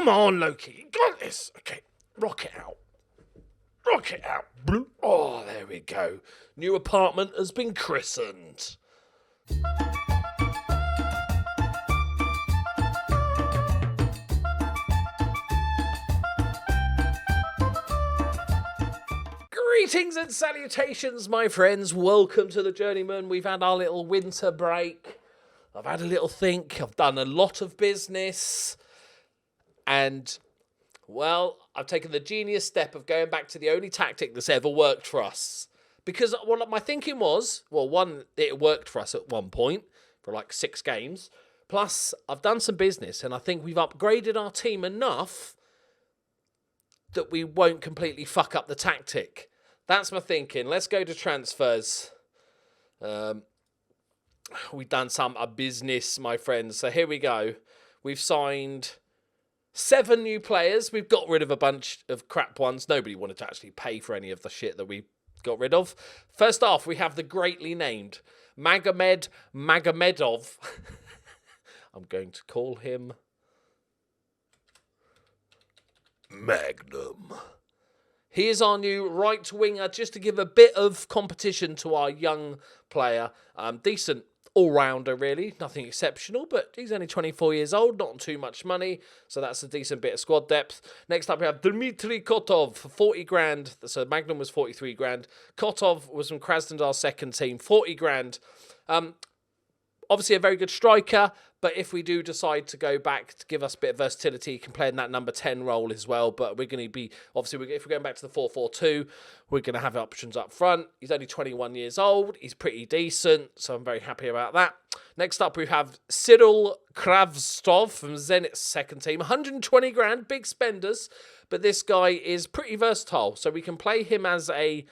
Come on, Loki. You got this. Okay, rock it out. Rock it out. Oh, there we go. New apartment has been christened. Greetings and salutations, my friends. Welcome to the Journeyman. We've had our little winter break. I've had a little think. I've done a lot of business. And, well, I've taken the genius step of going back to the only tactic that's ever worked for us. Because what my thinking was, well, one, it worked for us at one point for like 6 games. Plus, I've done some business and I think we've upgraded our team enough that we won't completely fuck up the tactic. That's my thinking. Let's go to transfers. We've done some business, my friends. So here we go. We've signed 7 new players. We've got rid of a bunch of crap ones. Nobody wanted to actually pay for any of the shit that we got rid of. First off, we have the greatly named Magomedov. I'm going to call him Magnum. He is our new right winger, just to give a bit of competition to our young player. Decent all-rounder, really. Nothing exceptional, but he's only 24 years old, not too much money, so that's a decent bit of squad depth. Next up, we have Dmitry Kotov for 40 grand. So Magnum was 43 grand. Kotov was from Krasnodar's second team, 40 grand. Obviously a very good striker, but if we do decide to go back to give us a bit of versatility, he can play in that number 10 role as well. But we're going to be, obviously, if we're going back to the 4-4-2, we're going to have options up front. He's only 21 years old. He's pretty decent, so I'm very happy about that. Next up, we have Cyril Kravstov from Zenit's second team. 120 grand, big spenders, but this guy is pretty versatile. So we can play him as a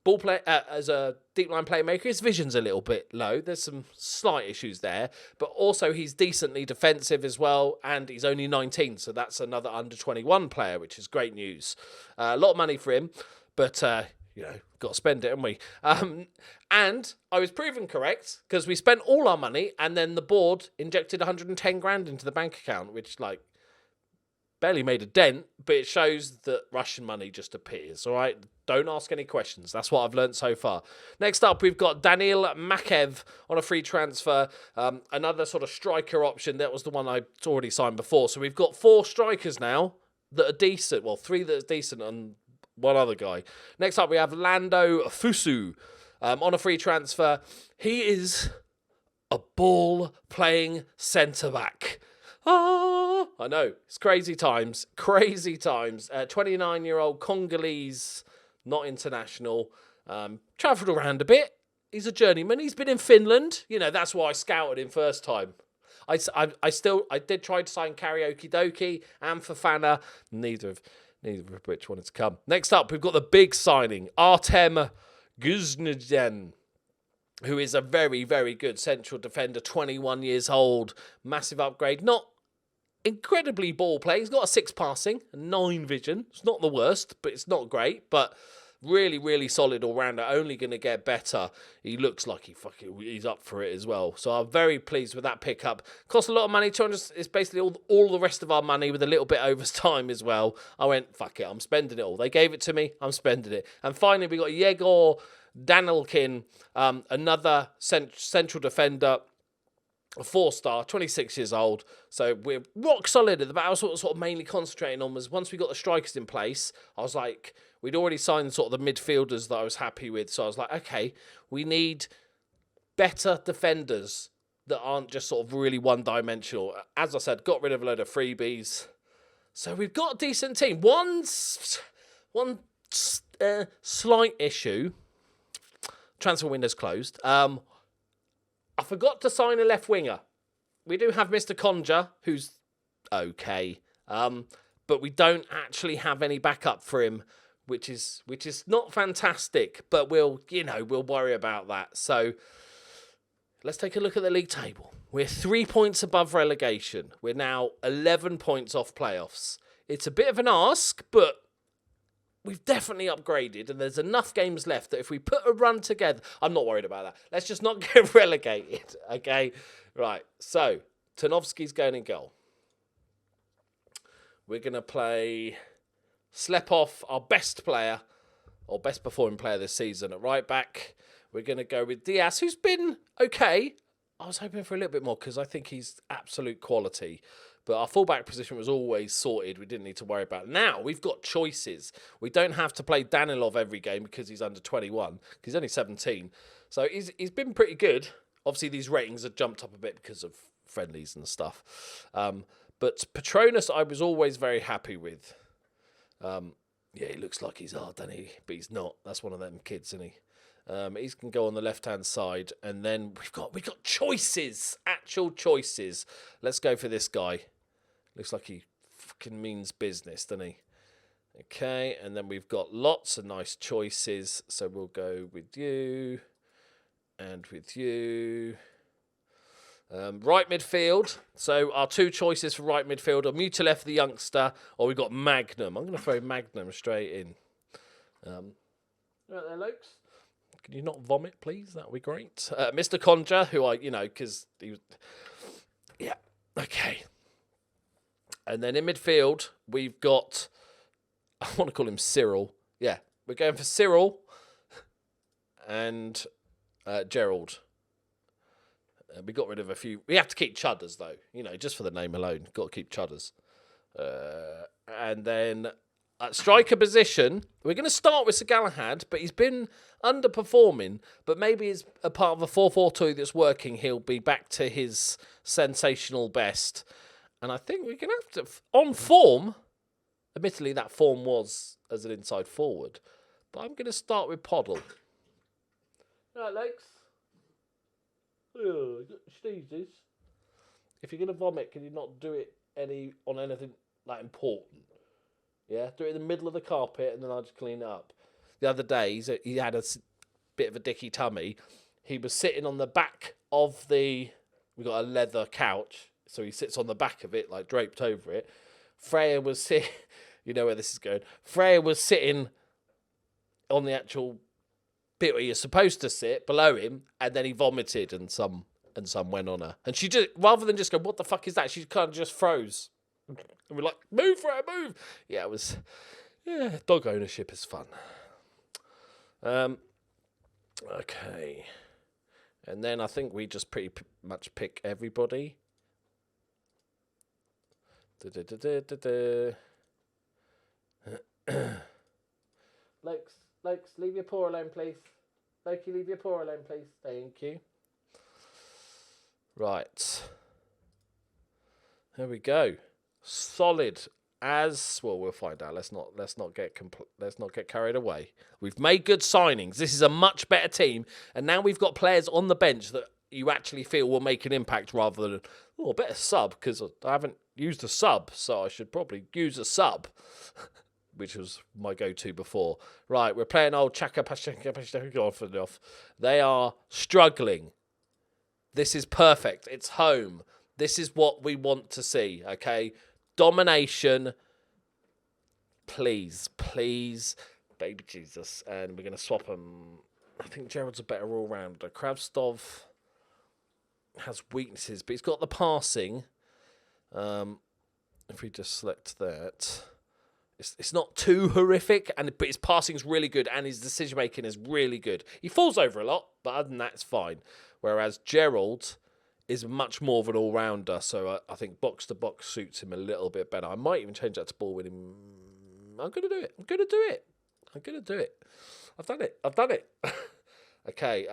ball play, as a deep line playmaker. His vision's a little bit low. There's some slight issues there, but also he's decently defensive as well, and he's only 19, so that's another under 21 player, which is great news. A lot of money for him, but got to spend it, haven't we? And I was proven correct because we spent all our money, and then the board injected 110 grand into the bank account, which barely made a dent, but it shows that Russian money just appears, all right? Don't ask any questions. That's what I've learned so far. Next up, we've got Daniil Makev on a free transfer. Another sort of striker option. That was the one I already signed before. So we've got 4 strikers now that are decent. Well, 3 that are decent and one other guy. Next up, we have Lando Fusu on a free transfer. He is a ball-playing centre-back. I know, it's crazy times. 29-year-old Congolese, not international, travelled around a bit. He's a journeyman. He's been in Finland. That's why I scouted him first time. I did try to sign Loki Doki and Fofana, neither of which wanted to come. Next up, we've got the big signing, Artem Guznedyan, who is a very, very good central defender, 21 years old, massive upgrade. Not incredibly ball play. He's got a 6 passing, 9 vision. It's not the worst, but it's not great. But really, really solid all-rounder. Only going to get better. He looks like he's up for it as well. So I'm very pleased with that pickup. Cost a lot of money. 200. It's basically all the rest of our money with a little bit over time as well. I went, fuck it, I'm spending it all. They gave it to me. I'm spending it. And finally, we got Yegor Danilkin, another central defender, a 4-star, 26 years old. So we're rock solid at the back. I was sort of mainly concentrating on was once we got the strikers in place, I was like, we'd already signed sort of the midfielders that I was happy with. So I was like, okay, we need better defenders that aren't just sort of really one-dimensional. As I said, got rid of a load of freebies. So we've got a decent team. One slight issue. Transfer window's closed. I forgot to sign a left winger. We do have Mr. Conja, who's okay, but we don't actually have any backup for him, which is not fantastic. But we'll worry about that. So let's take a look at the league table. We're 3 points above relegation. We're now 11 points off playoffs. It's a bit of an ask, but we've definitely upgraded, and there's enough games left that if we put a run together, I'm not worried about that. Let's just not get relegated, okay? Right, so Tarnowski's going in goal. we're going to play Slepov, our best player, or best performing player this season at right back. We're going to go with Diaz, who's been okay. I was hoping for a little bit more because I think he's absolute quality. But our fullback position was always sorted. We didn't need to worry about it. Now we've got choices. We don't have to play Danilov every game because he's under 21. Because he's only 17. So he's been pretty good. Obviously, these ratings have jumped up a bit because of friendlies and stuff. But Patronus, I was always very happy with. Yeah, he looks like he's hard, doesn't he? But he's not. That's one of them kids, isn't he? He can go on the left-hand side. And then we've got choices. Actual choices. Let's go for this guy. Looks like he fucking means business, doesn't he? Okay, and then we've got lots of nice choices. So we'll go with you. And with you. Right midfield. So our two choices for right midfield are Mutilev, the youngster, or we've got Magnum. I'm going to throw Magnum straight in. Right there, Lokes. Can you not vomit, please? That would be great. Mr. Conja, who because he was... Yeah, okay. And then in midfield, we've got... I want to call him Cyril. Yeah, we're going for Cyril and Gerald. We got rid of a few. We have to keep Chudders, though. Just for the name alone. Got to keep Chudders. And then at striker position, we're going to start with Sir Galahad, but he's been underperforming. But maybe as a part of a 4-4-2 that's working, he'll be back to his sensational best. And I think we're going to have to... On form, admittedly, that form was as an inside forward. But I'm going to start with Poddle. Right, Legs. Oh, sneezes. If you're going to vomit, can you not do it on anything that important? Yeah, do it in the middle of the carpet and then I'll just clean it up. The other day, he had a bit of a dicky tummy. He was sitting on the back of we got a leather couch, so he sits on the back of it, like draped over it. Freya was sitting, you know where this is going. Freya was sitting on the actual bit where you're supposed to sit below him, and then he vomited and some went on her. And she just, rather than just go, what the fuck is that? She kind of just froze. And we're like, move, Freya, move. Yeah, dog ownership is fun. Okay. And then I think we just pretty much pick everybody. Lokes, leave your paw alone, please. Loki, leave your paw alone, please. Thank you. Right. There we go. Solid as well. We'll find out. Let's not get carried away. We've made good signings. This is a much better team, and now we've got players on the bench that you actually feel will make an impact rather than a better sub, because I haven't used a sub, so I should probably use a sub. Which was my go-to before. Right, we're playing old Chaika, off and off. They are struggling. This is perfect. It's home. This is what we want to see, okay? Domination. Please, baby Jesus. And we're going to swap them. I think Gerald's a better all-rounder. Kravstov has weaknesses, but he's got the passing. If we just select that... It's not too horrific, but his passing's really good and his decision-making is really good. He falls over a lot, but other than that, it's fine. Whereas Gerald is much more of an all-rounder, so I think box-to-box suits him a little bit better. I might even change that to ball winning. I'm going to do it. I've done it. Okay.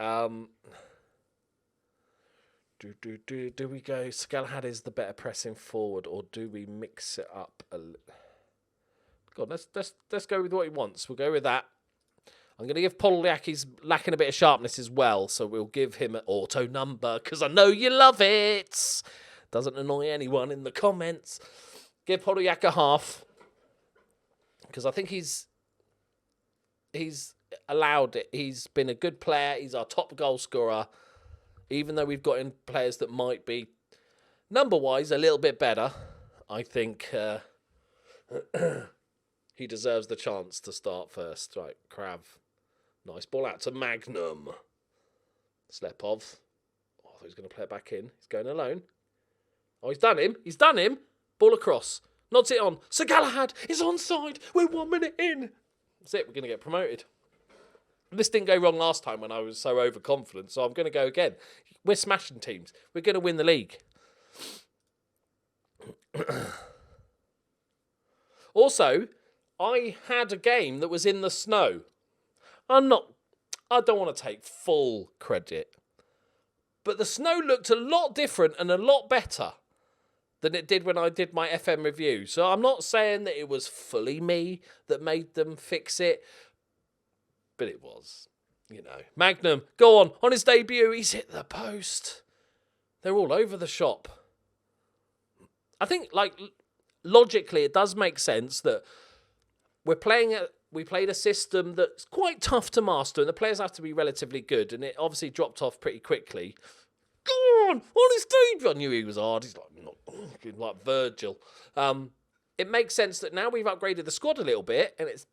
Do we go... Galahad is the better pressing forward, or do we mix it up a little... God, let's go with what he wants. We'll go with that. I'm going to give Podolyak, he's lacking a bit of sharpness as well, so we'll give him an auto number, because I know you love it. Doesn't annoy anyone in the comments. Give Podolyak a half, because I think he's allowed it. He's been a good player. He's our top goal scorer, even though we've got in players that might be, number-wise, a little bit better. I think... He deserves the chance to start first. Right, Krav. Nice ball out to Magnum. Slepov. Oh, I thought he was going to play it back in. He's going alone. Oh, he's done him. Ball across. Nods it on. Sir Galahad is onside. We're 1 minute in. That's it. We're going to get promoted. This didn't go wrong last time when I was so overconfident, so I'm going to go again. We're smashing teams. We're going to win the league. Also, I had a game that was in the snow. I don't want to take full credit. But the snow looked a lot different and a lot better than it did when I did my FM review. So I'm not saying that it was fully me that made them fix it. But it was, Magnum, go on his debut, he's hit the post. They're all over the shop. I think, logically, it does make sense that we played a system that's quite tough to master, and the players have to be relatively good, and it obviously dropped off pretty quickly. Go on his debut. I knew he was hard. He's like Virgil. It makes sense that now we've upgraded the squad a little bit, and it's,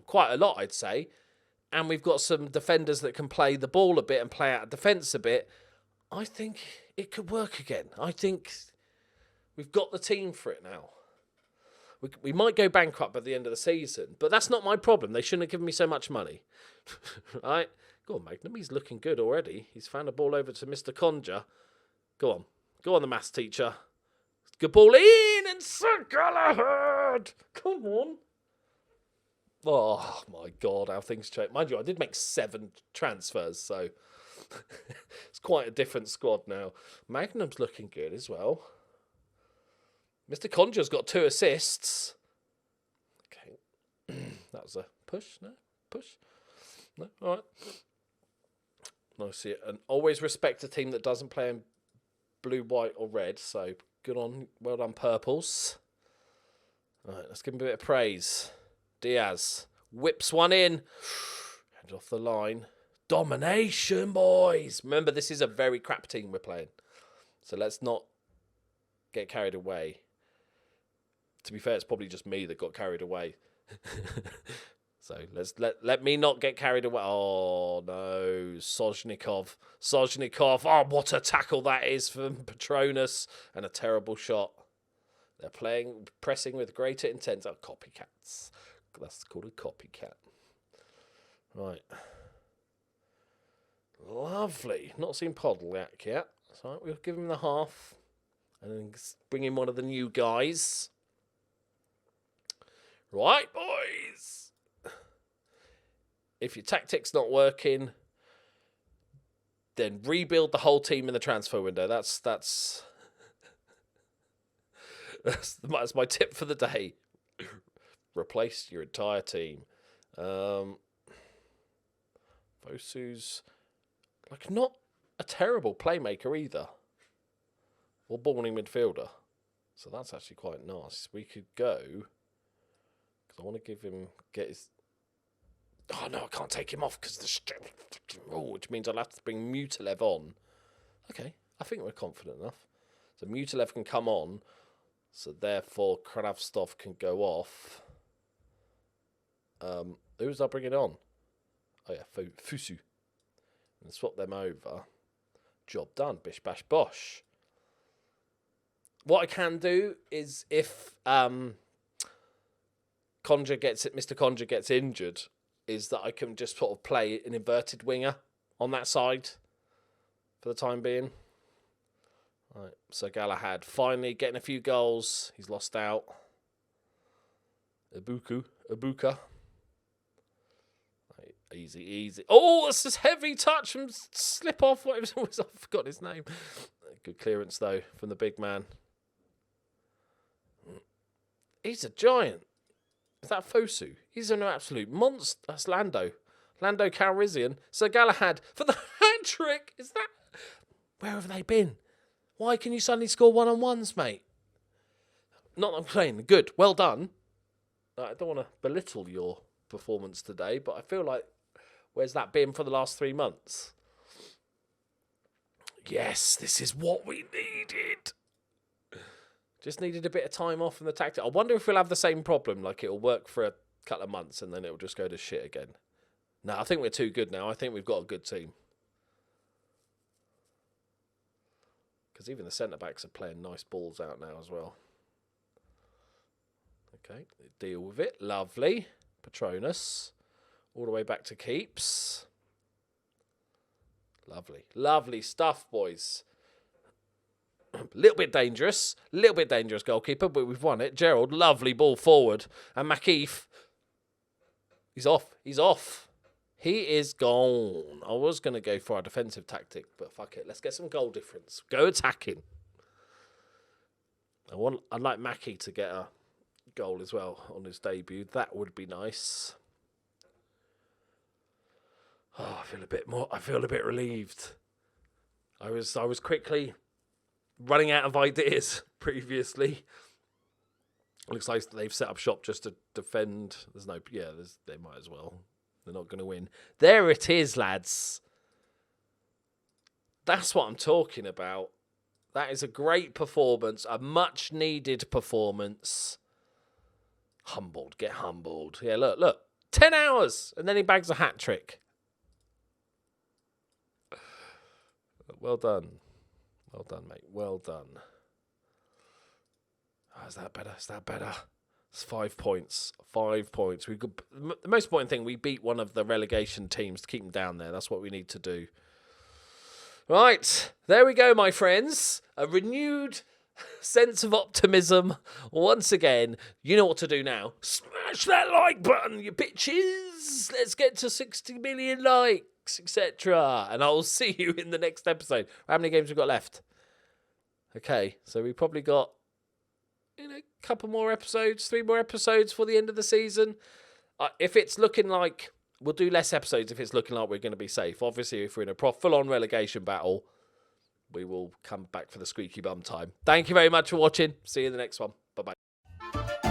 quite a lot, I'd say, and we've got some defenders that can play the ball a bit and play out of defence a bit. I think it could work again. I think we've got the team for it now. We might go bankrupt at the end of the season, but that's not my problem. They shouldn't have given me so much money. Right? Go on, Magnum. He's looking good already. He's found a ball over to Mr. Conjure. Go on. Go on, the maths teacher. Good ball in, and Sir Galahad. Come on. Oh, my God, how things change. Mind you, I did make 7 transfers, so it's quite a different squad now. Magnum's looking good as well. Mr. Conjure's got 2 assists. Okay. That was a push. No? Push? No? All right. No, see it. And always respect a team that doesn't play in blue, white or red. So good on. Well done, Purples. All right, let's give him a bit of praise. Diaz whips one in. Head off the line. Domination, boys. Remember, this is a very crap team we're playing. So let's not get carried away. To be fair, it's probably just me that got carried away. So let me not get carried away. Oh, no. Sojnikov. Oh, what a tackle that is from Patronus. And a terrible shot. They're pressing with greater intent. Oh, copycats. That's called a copycat. Right. Lovely. Not seen Podolak yet. So right, we'll give him the half. And then bring in one of the new guys. Right, boys. If your tactic's not working, then rebuild the whole team in the transfer window. That's my tip for the day. Replace your entire team. Fosu's not a terrible playmaker either. Or balling midfielder. So that's actually quite nice. We could go. Because I want to get his. Oh no, I can't take him off because which means I'll have to bring Mutilev on. Okay, I think we're confident enough. So Mutilev can come on. So therefore Kravstov can go off. Who's I bringing on? Oh yeah, Fusu. And swap them over. Job done. Bish bash bosh. What I can do is if Mr. Conjure gets injured, is that I can just sort of play an inverted winger on that side for the time being. Right, so Galahad finally getting a few goals. He's lost out. Ibuka. Right, easy. Oh, that's this heavy touch from slip off. What it was, I forgot his name. Good clearance though from the big man. He's a giant. Is that Fosu? He's an absolute monster. That's Lando. Lando Calrissian. Sir Galahad for the hat-trick. Is that... Where have they been? Why can you suddenly score one-on-ones, mate? Not that I'm saying good. Well done. I don't want to belittle your performance today, but I feel like, where's that been for the last 3 months? Yes, this is what we needed. Just needed a bit of time off from the tactic. I wonder if we'll have the same problem, like it'll work for a couple of months and then it'll just go to shit again. No, I think we're too good now. I think we've got a good team. Because even the centre-backs are playing nice balls out now as well. Okay, deal with it. Lovely. Patronus. All the way back to keeps. Lovely. Lovely stuff, boys. A little bit dangerous. Goalkeeper, but we've won it. Gerald, lovely ball forward. And McKeith, he's off. He is gone. I was going to go for our defensive tactic, but fuck it. Let's get some goal difference. Go attacking. I'd like Mackie to get a goal as well on his debut. That would be nice. Oh, I feel a bit relieved. I was quickly running out of ideas previously. Looks like they've set up shop just to defend. They might as well. They're not going to win. There it is, lads. That's what I'm talking about. That is a great performance, a much-needed performance. Get humbled. Yeah, look. 10 hours, and then he bags a hat-trick. Well done, mate. Well done. Oh, is that better? It's 5 points. 5 points. The most important thing, we beat one of the relegation teams to keep them down there. That's what we need to do. Right, there we go, my friends. A renewed sense of optimism once again. You know what to do now. Smash that like button, you bitches. Let's get to 60 million likes, etc. And I'll see you in the next episode. How many games we got left? Okay, so we probably got a couple more episodes, 3 more episodes for the end of the season. If it's looking like we'll do less episodes, if it's looking like we're going to be safe. Obviously, if we're in a full-on relegation battle, we will come back for the squeaky bum time. Thank you very much for watching. See you in the next one. Bye-bye.